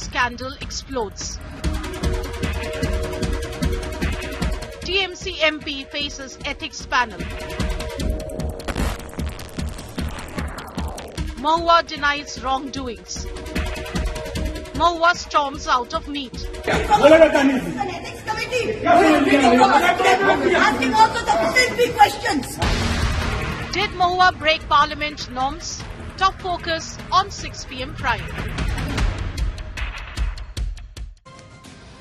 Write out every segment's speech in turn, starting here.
scandal explodes. TMC MP faces ethics panel. Mahua denies wrongdoings. Mahua storms out of meet. Asking also the filthy questions. Did Mahua break parliament norms? Top focus on 6 p.m. Prime.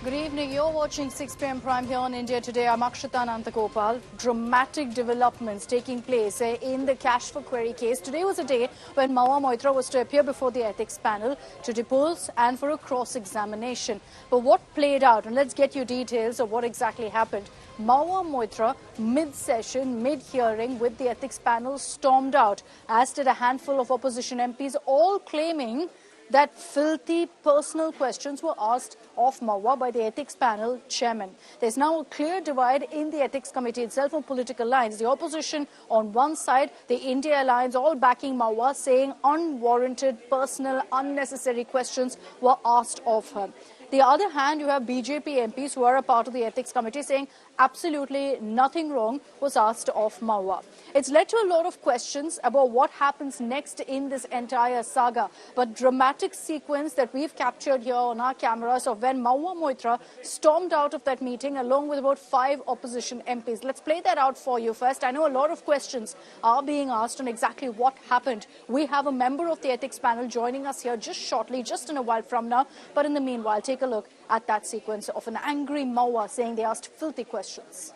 Good evening. You're watching 6 p.m. Prime here on India Today. I'm Akshita, Nandagopal. Dramatic developments taking place in the cash for query case. Today was a day when Moitra was to appear before the ethics panel to depose and for a cross-examination. But what played out, and let's get you details of what exactly happened. Moitra, mid-session, mid-hearing with the ethics panel, stormed out, as did a handful of opposition MPs, all claiming that filthy personal questions were asked of Mahua by the ethics panel chairman. There's now a clear divide in the ethics committee itself on political lines. The opposition on one side, the India Alliance all backing Mahua, saying unwarranted, personal, unnecessary questions were asked of her. The other hand, you have BJP MPs who are a part of the ethics committee saying absolutely nothing wrong was asked of Mahua. It's led to a lot of questions about what happens next in this entire saga. But dramatic sequence that we've captured here on our cameras of when Moitra stormed out of that meeting along with about 5 opposition MPs. Let's play that out for you first. I know a lot of questions are being asked on exactly what happened. We have a member of the ethics panel joining us here just shortly, just in a while from now. But in the meanwhile, take a look at that sequence of an angry Mahua saying they asked filthy questions.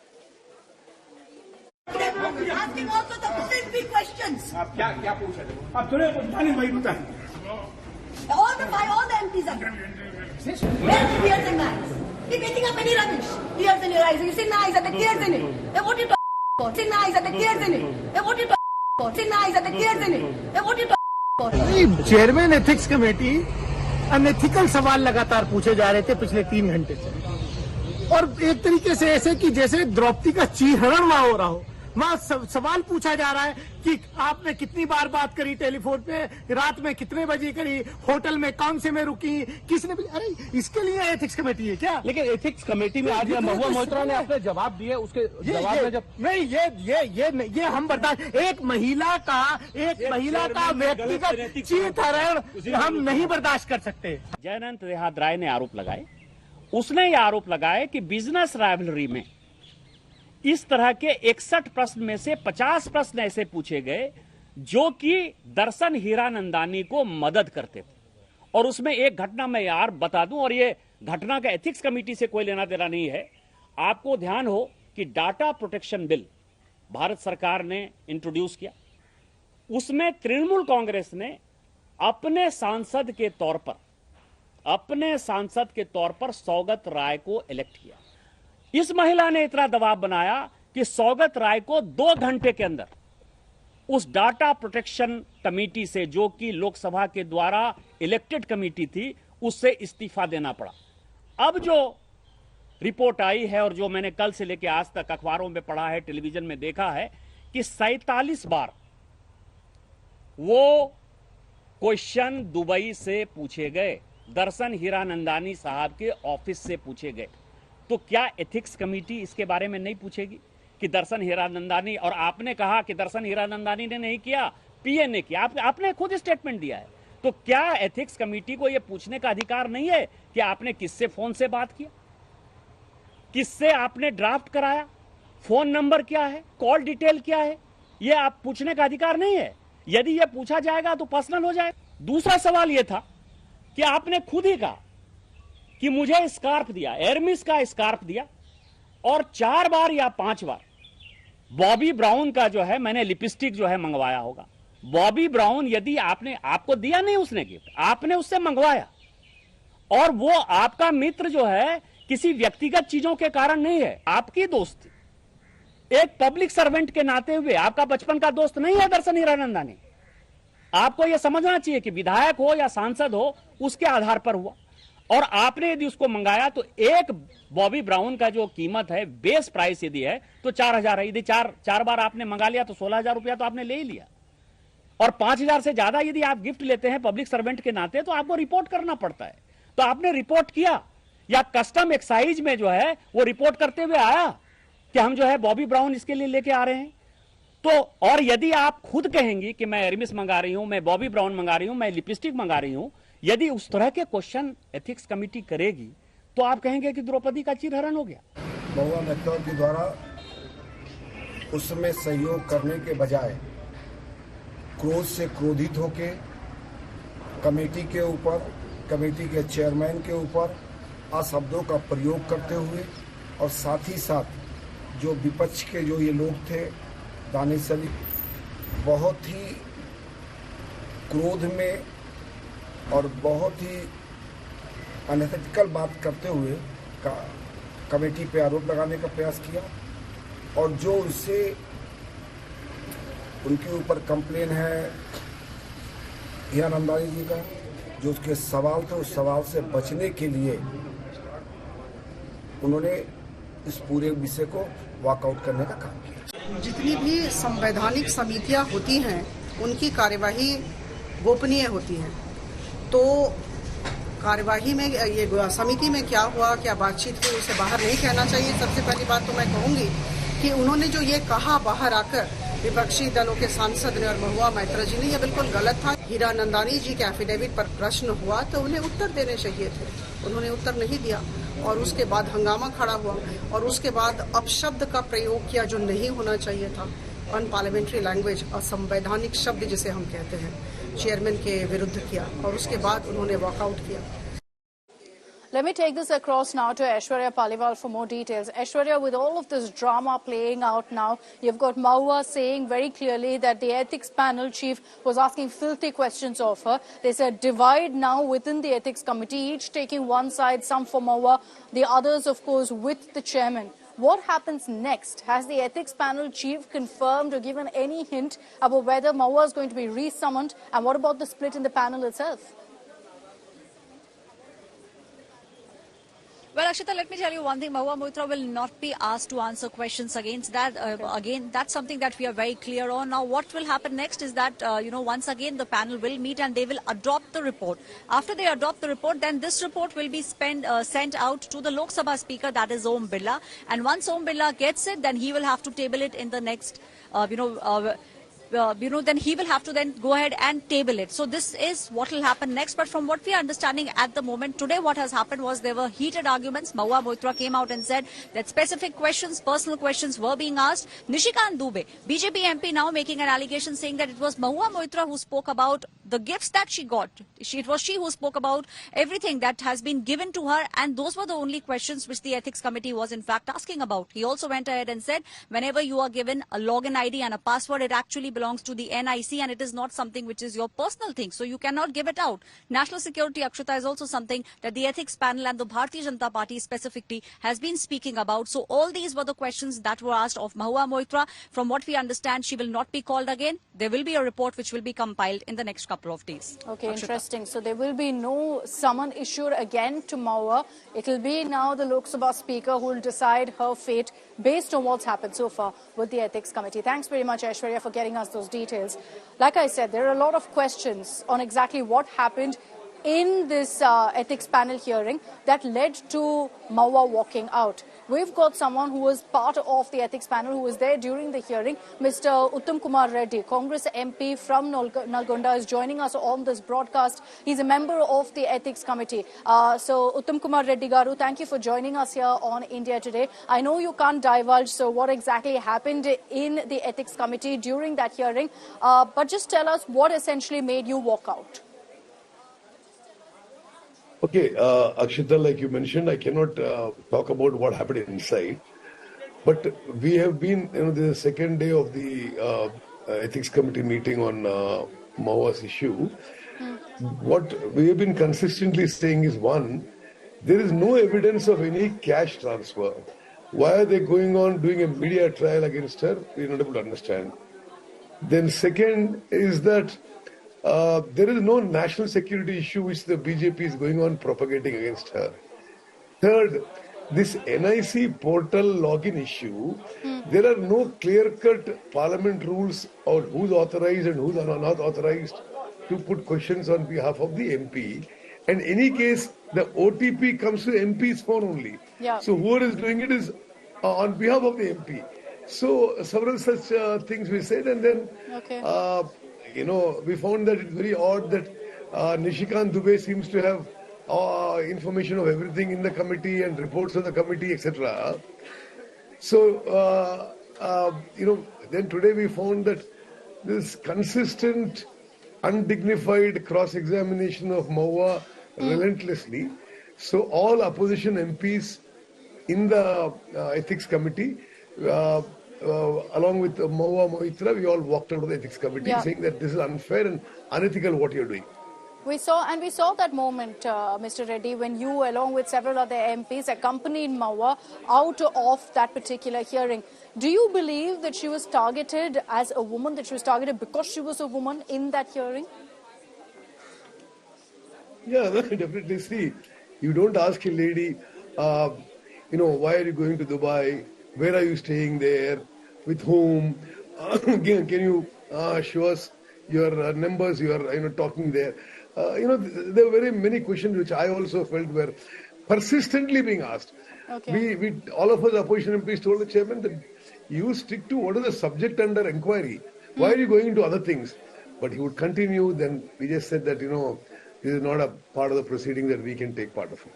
Asking also the filthy questions. All the MPs are there. Where the tears in eyes? He's making up any rubbish. Tears in your eyes. You see nice and the tears in it. Then what you talk for? See nice and the tears in it. Then what you talk for? See nice and the tears in it. Then what you talk for? Chairman ethics committee unethical सवाल लगातार पूछे जा रहे थे पिछले 3 घंटे से, और एक तरीके से ऐसे कि जैसे द्रौपदी का चीहरण वहां हो रहा हो। वहां सवाल पूछा जा रहा है कि आपने कितनी बार बात करी टेलीफोन पे, रात में कितने बजे करी, होटल में कौन से में रुकी, किसने, अरे इसके लिए एथिक्स कमेटी है क्या? लेकिन एथिक्स कमेटी में आज महुआ मोइत्रा ने अपने जवाब दिए, उसके जवाब में जब नहीं ये हम बर्दाश्त, एक महिला का व्यक्तिगत चीहरण हम नहीं बर्दाश्त कर सकते। जयंत राय ने आरोप लगाए, उसने ये आरोप लगाए कि बिजनेस राइवलरी में इस तरह के 61 प्रश्न में से 50 प्रश्न ऐसे पूछे गए जो कि दर्शन हीरानंदानी को मदद करते थे। और उसमें एक घटना मैं यार बता दूं, और ये घटना का एथिक्स कमेटी से कोई लेना देना नहीं है। आपको ध्यान हो कि डाटा प्रोटेक्शन बिल भारत सरकार ने इंट्रोड्यूस किया, उसमें तृणमूल कांग्रेस ने अपने सांसद के तौर पर सौगत राय को इलेक्ट किया। इस महिला ने इतना दबाव बनाया कि सौगत राय को 2 घंटे के अंदर उस डाटा प्रोटेक्शन कमेटी से, जो कि लोकसभा के द्वारा इलेक्टेड कमेटी थी, उससे इस्तीफा देना पड़ा। अब जो रिपोर्ट आई है और जो मैंने कल से लेकर आज तक अखबारों में पढ़ा है, टेलीविजन में देखा है, कि 47 बार वो क्वेश्चन दुबई से पूछे गए, दर्शन हीरानंदानी साहब के ऑफिस से पूछे गए। तो क्या एथिक्स कमेटी इसके बारे में नहीं पूछेगी कि दर्शन हीरानंदानी, और आपने कहा कि दर्शन हीरानंदानी ने नहीं किया, पीए ने किया, आपने खुद स्टेटमेंट दिया है। तो क्या एथिक्स कमेटी को यह पूछने का अधिकार नहीं है कि आपने किससे फोन से बात किया, किससे आपने ड्राफ्ट कराया, फोन नंबर क्या है, कॉल डिटेल क्या है? यह आप पूछने का अधिकार नहीं है। यदि यह पूछा जाएगा तो पर्सनल हो जाएगा। दूसरा सवाल यह था कि आपने खुद ही कहा कि मुझे स्कार्फ दिया, एरमिस का स्कार्फ दिया, और 4 बार या 5 बार बॉबी ब्राउन का जो है मैंने लिपस्टिक जो है मंगवाया होगा। बॉबी ब्राउन यदि आपको दिया नहीं उसने गिफ्ट, आपने उससे मंगवाया, और वो आपका मित्र जो है किसी व्यक्तिगत चीजों के कारण नहीं है, आपकी दोस्ती, एक पब्लिक सर्वेंट के नाते हुए आपका बचपन का दोस्त नहीं है दर्शन हीरानंदानी। आपको यह समझना चाहिए कि विधायक हो या सांसद हो, उसके आधार पर हुआ। और आपने यदि उसको मंगाया तो एक बॉबी ब्राउन का जो कीमत है, बेस प्राइस यदि है तो 4000 है। यदि चार बार आपने मंगा लिया तो 16000 रुपया तो आपने ले ही लिया। और 5000 से ज्यादा यदि आप गिफ्ट लेते हैं पब्लिक सर्वेंट के नाते तो आपको रिपोर्ट करना पड़ता है। तो आपने रिपोर्ट किया, या कस्टम एक्साइज में जो है वो रिपोर्ट करते हुए आया कि हम जो है बॉबी ब्राउन इसके लिए लेके आ रहे हैं? तो और यदि आप खुद कहेंगी कि मैं एरमिस मंगा रही हूं, मैं बॉबी ब्राउन मंगा रही हूं, मैं लिपस्टिक मंगा रही हूं, यदि उस तरह के क्वेश्चन एथिक्स कमेटी करेगी तो आप कहेंगे कि द्रौपदी का चीरहरण हो गया। महुआ मेहता के द्वारा उसमें सहयोग करने के बजाय क्रोध से क्रोधित होके कमेटी के ऊपर, कमेटी के चेयरमैन के ऊपर अशब्दों का प्रयोग करते हुए, और साथ ही साथ जो विपक्ष के जो ये लोग थे दानिश अली, बहुत ही क्रोध में और बहुत ही अनएथिकल बात करते हुए कमेटी पे आरोप लगाने का प्रयास किया। और जो उससे उनके ऊपर कंप्लेन है हीरा नंदानी जी का, जो उसके सवाल थे, उस सवाल से बचने के लिए उन्होंने इस पूरे विषय को वॉकआउट करने का काम किया। जितनी भी संवैधानिक समितियां होती हैं उनकी कार्यवाही गोपनीय होती है, तो कार्यवाही में ये समिति में क्या हुआ, क्या बातचीत हुई, उसे बाहर नहीं कहना चाहिए। सबसे पहली बात तो मैं कहूंगी कि उन्होंने जो ये कहा बाहर आकर विपक्षी दलों के सांसद ने और महुआ मोइत्रा जी ने, यह बिल्कुल गलत था। हीरा नंदानी जी के एफिडेविट पर प्रश्न हुआ तो उन्हें उत्तर देने चाहिए थे, उन्होंने उत्तर नहीं दिया और उसके बाद हंगामा खड़ा हुआ और उसके बाद अपशब्द का प्रयोग किया जो नहीं होना चाहिए था। अनपार्लियामेंट्री लैंग्वेज, असंवैधानिक शब्द जिसे हम कहते हैं, चेयरमैन के विरुद्ध किया और उसके बाद उन्होंने वॉकआउट किया। Let me take this across now to Aishwarya Paliwal for more details. Aishwarya, with all of this drama playing out now, you've got Mahua saying very clearly that the ethics panel chief was asking filthy questions of her. There's a divide now within the ethics committee, each taking one side, some for Mahua, the others, of course, with the chairman. What happens next? Has the ethics panel chief confirmed or given any hint about whether Mahua is going to be re-summoned? And what about the split in the panel itself? Well, Akshita, let me tell you one thing. Mahua Moitra will not be asked to answer questions against that. Again, that's something that we are very clear on. Now, what will happen next is that, once again, the panel will meet and they will adopt the report. After they adopt the report, then this report will be sent out to the Lok Sabha Speaker, that is Om Birla. And once Om Birla gets it, then he will have to table it in the next, then he will have to then go ahead and table it. So this is what will happen next. But from what we are understanding at the moment, today what has happened was there were heated arguments. Mahua Moitra came out and said that specific questions, personal questions were being asked. Nishikant Dubey, BJP MP, now making an allegation saying that it was Mahua Moitra who spoke about the gifts that she got. It was she who spoke about everything that has been given to her, and those were the only questions which the ethics committee was in fact asking about. He also went ahead and said whenever you are given a login ID and a password, it actually belongs to the NIC and it is not something which is your personal thing, so you cannot give it out. National security, Akshita, is also something that the ethics panel and the Bharatiya Janata Party specifically has been speaking about. So all these were the questions that were asked of Mahua Moitra. From what we understand, she will not be called again. There will be a report which will be compiled in the next couple of days. Okay, Akshita. Interesting. So there will be no summon issued again to Mahua. It will be now the Lok Sabha Speaker who will decide her fate based on what's happened so far with the ethics committee. Thanks very much, Aishwarya, for getting us those details. Like I said, there are a lot of questions on exactly what happened in this ethics panel hearing that led to Mahua walking out. We've got someone who was part of the ethics panel who was there during the hearing. Mr. Uttam Kumar Reddy, Congress MP from Nalgonda, is joining us on this broadcast. He's a member of the ethics committee. So, Uttam Kumar Reddy Garu, thank you for joining us here on India Today. I know you can't divulge, so what exactly happened in the ethics committee during that hearing, but just tell us what essentially made you walk out. Okay, Akshita, like you mentioned, I cannot talk about what happened inside. But we have been, this is the second day of the ethics committee meeting on Mahua's issue. What we have been consistently saying is, one, there is no evidence of any cash transfer. Why are they going on doing a media trial against her? We are not able to understand. Then second is that there is no national security issue which the BJP is going on propagating against her. Third, this NIC portal login issue, there are no clear-cut parliament rules on who's authorized and who's not authorized to put questions on behalf of the MP. In any case, the OTP comes to MP's phone only. Yeah. So whoever is doing it is on behalf of the MP. So several such things we said, and then we found that it's very odd that Nishikant Dubey seems to have information of everything in the committee and reports of the committee, etc. So then today we found that this consistent, undignified cross-examination of Mahua relentlessly. So all opposition MPs in the ethics committee, along with Mahua, Moitra, we all walked out of the ethics committee saying that this is unfair and unethical what you're doing. We saw that moment, Mr. Reddy, when you, along with several other MPs, accompanied Mahua out of that particular hearing. Do you believe that she was targeted as a woman, that she was targeted because she was a woman in that hearing? Yeah, definitely. See, you don't ask a lady, why are you going to Dubai? Where are you staying there? With whom? Can you show us your numbers? You are talking there. There were very many questions which I also felt were persistently being asked. Okay. We all of us opposition MPs told the chairman that you stick to what is the subject under inquiry. Why are you going into other things? But he would continue. Then we just said that this is not a part of the proceeding that we can take part of it.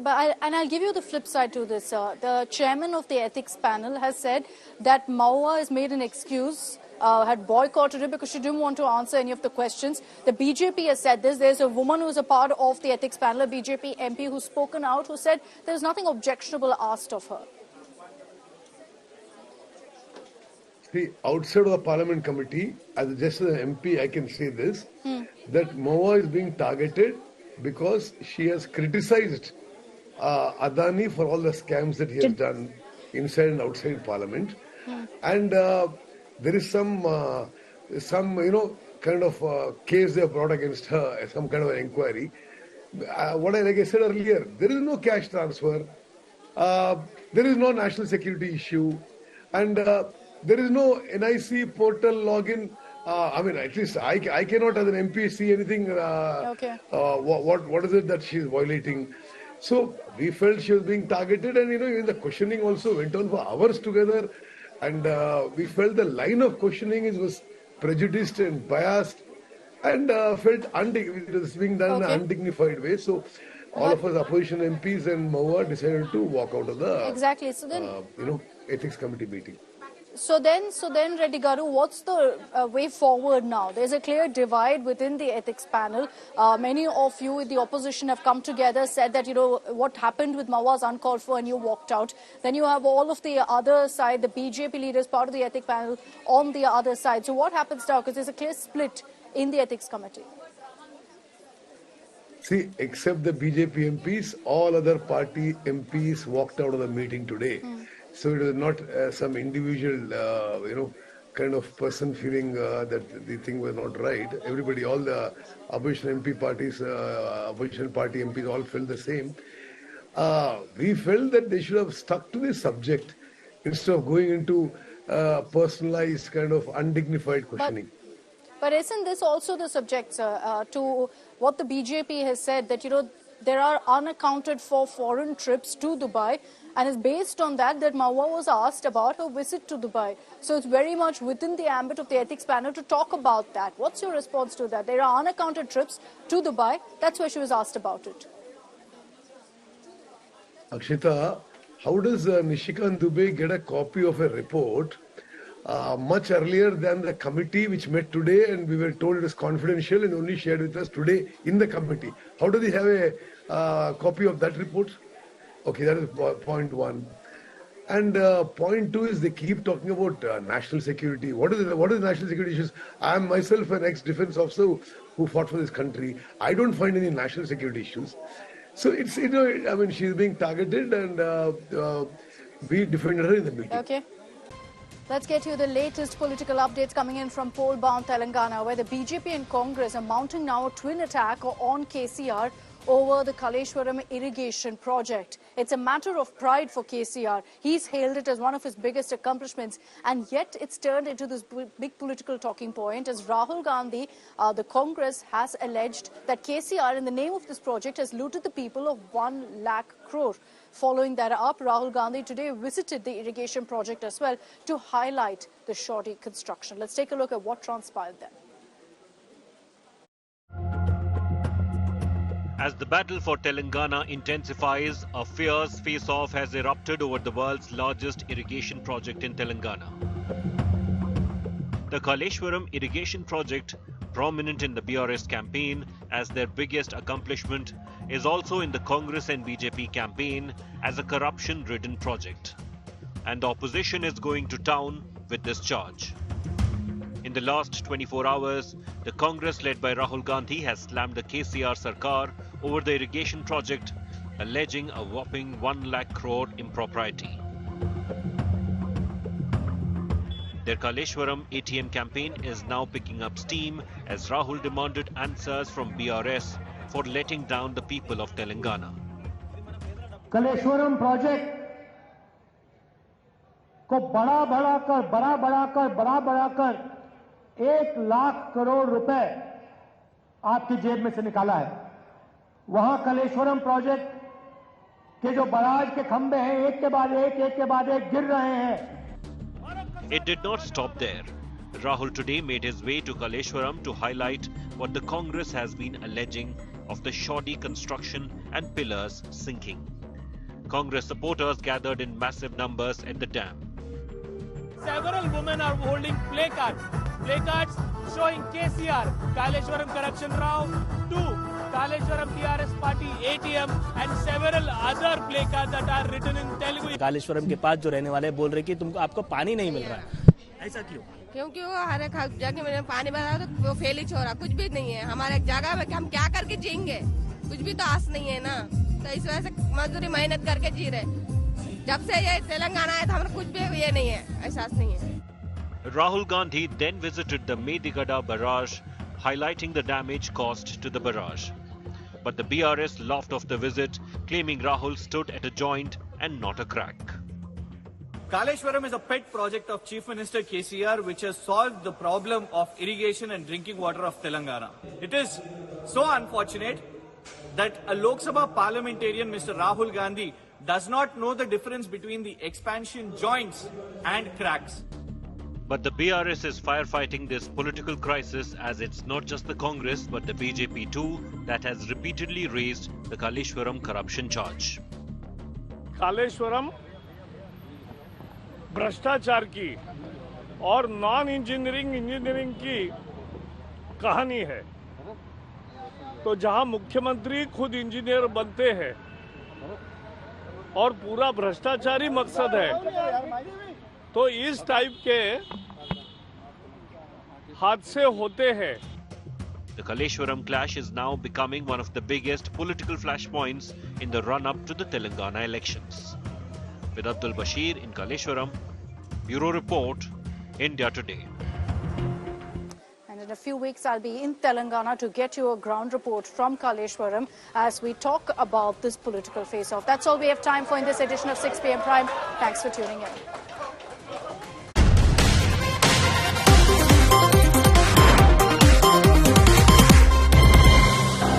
I'll give you the flip side to this. The chairman of the ethics panel has said that Mahua has made an excuse, had boycotted it because she didn't want to answer any of the questions. The BJP has said this. There's a woman who's a part of the ethics panel, a BJP MP, who's spoken out, who said there's nothing objectionable asked of her. See, outside of the Parliament Committee, just as an MP, I can say this, that Mahua is being targeted because she has criticized Adani for all the scams that he has done inside and outside Parliament. And there is some kind of case they have brought against her, some kind of an inquiry. Like I said earlier, there is no cash transfer, there is no national security issue, and there is no NIC portal login. At least I cannot as an MP see anything. What is it that she is violating? So we felt she was being targeted, and even the questioning also went on for hours together, and we felt the line of questioning was prejudiced and biased, and felt it was being done in an undignified way. So all of us opposition MPs and Mahua decided to walk out of the So then, ethics committee meeting. So then, Reddy Garu, what's the way forward now? There's a clear divide within the ethics panel. Many of you in the opposition have come together, said that, what happened with Mahua is uncalled for and you walked out. Then you have all of the other side, the BJP leaders, part of the ethics panel, on the other side. So what happens now? Because there's a clear split in the ethics committee. See, except the BJP MPs, all other party MPs walked out of the meeting today. So it was not some individual, kind of person feeling that the thing was not right. Everybody, all the opposition MP parties, opposition party MPs all felt the same. We felt that they should have stuck to the subject instead of going into personalized kind of undignified questioning. But isn't this also the subject, sir, to what the BJP has said, that, there are unaccounted for foreign trips to Dubai, and it's based on that Mahua was asked about her visit to Dubai. So it's very much within the ambit of the ethics panel to talk about that. What's your response to that? There are unaccounted trips to Dubai. That's where she was asked about it. Akshita, how does Nishikant Dubey get a copy of a report much earlier than the committee which met today, and we were told it is confidential and only shared with us today in the committee? How does he have a copy of that report? Okay, that is point one. And point two is they keep talking about national security. What is national security issues? I am myself an ex-defense officer who fought for this country. I don't find any national security issues. So it's, she's being targeted, and we defended her in the meeting. Okay. Let's get you the latest political updates coming in from poll-bound Telangana, where the BJP and Congress are mounting now a twin attack on KCR over the Kaleshwaram irrigation project. It's a matter of pride for KCR. He's hailed it as one of his biggest accomplishments, and yet it's turned into this big political talking point as Rahul Gandhi, the Congress, has alleged that KCR, in the name of this project, has looted the people of 1 lakh crore. Following that up, Rahul Gandhi today visited the irrigation project as well to highlight the shoddy construction. Let's take a look at what transpired there. As the battle for Telangana intensifies, a fierce face-off has erupted over the world's largest irrigation project in Telangana. The Kaleshwaram irrigation project, prominent in the BRS campaign as their biggest accomplishment, is also in the Congress and BJP campaign as a corruption-ridden project. And the opposition is going to town with this charge. In the last 24 hours, the Congress led by Rahul Gandhi has slammed the KCR Sarkar over the irrigation project, alleging a whopping 1 lakh crore impropriety. Their Kaleshwaram ATM campaign is now picking up steam as Rahul demanded answers from BRS for letting down the people of Telangana. Kaleshwaram project को बड़ा बढ़ाकर 1 लाख करोड़ रुपए आपकी जेब में से निकाला है। वहां कलेश्वरम प्रोजेक्ट के जो बराज के खंभे हैं, एक के बाद एक गिर रहे हैं। It did not stop there. Rahul today made his way to Kaleshwaram to highlight what the Congress has been alleging of the shoddy construction and pillars sinking. Congress supporters gathered in massive numbers at the dam. Several women are holding placards showing KCR, Kaleshwaram Corruption Rao, 2, Kaleshwaram TRS Party ATM and several other placards that are written in Telugu. Kaleshwaram के पास जो रहने वाले बोल रहे कि तुमको आपको पानी नहीं मिल रहा है, ऐसा क्यों? क्योंकि वो हर एक जगह में पानी भरा तो वो फेल ही छोड़ा, कुछ भी नहीं है हमारे जगह में। हम क्या करके जिएंगे, कुछ भी तो आस नहीं है ना, तो इस वजह से मजदूरी मेहनत करके जी रहे। जब से ये तेलंगाना है तो हमारा कुछ भी ये नहीं है, एहसास नहीं है। Rahul Gandhi then visited the Medigada barrage, highlighting the damage caused to the barrage. But the BRS laughed off the visit, claiming Rahul stood at a joint and not a crack. Kaleshwaram is a pet project of Chief Minister KCR which has solved the problem of irrigation and drinking water of Telangana. It is so unfortunate that a Lok Sabha parliamentarian, Mr. Rahul Gandhi, does not know the difference between the expansion joints and cracks. But the BRS is firefighting this political crisis as it's not just the Congress but the BJP too that has repeatedly raised the Kaleshwaram corruption charge. Kaleshwaram भ्रष्टाचार की और non engineering की कहानी है। तो जहां मुख्यमंत्री खुद इंजीनियर बनते हैं और पूरा भ्रष्टाचारी मकसद है, तो इस टाइप के हादसे होते हैं। The Kaleshwaram clash is now becoming one of the biggest political flashpoints in the run-up to the Telangana elections. With Abdul Bashir in Kaleshwaram, Bureau Report, India Today. And in a few weeks, I'll be in Telangana to get you a ground report from Kaleshwaram as we talk about this political face-off. That's all we have time for in this edition of 6 p.m. Prime. Thanks for tuning in.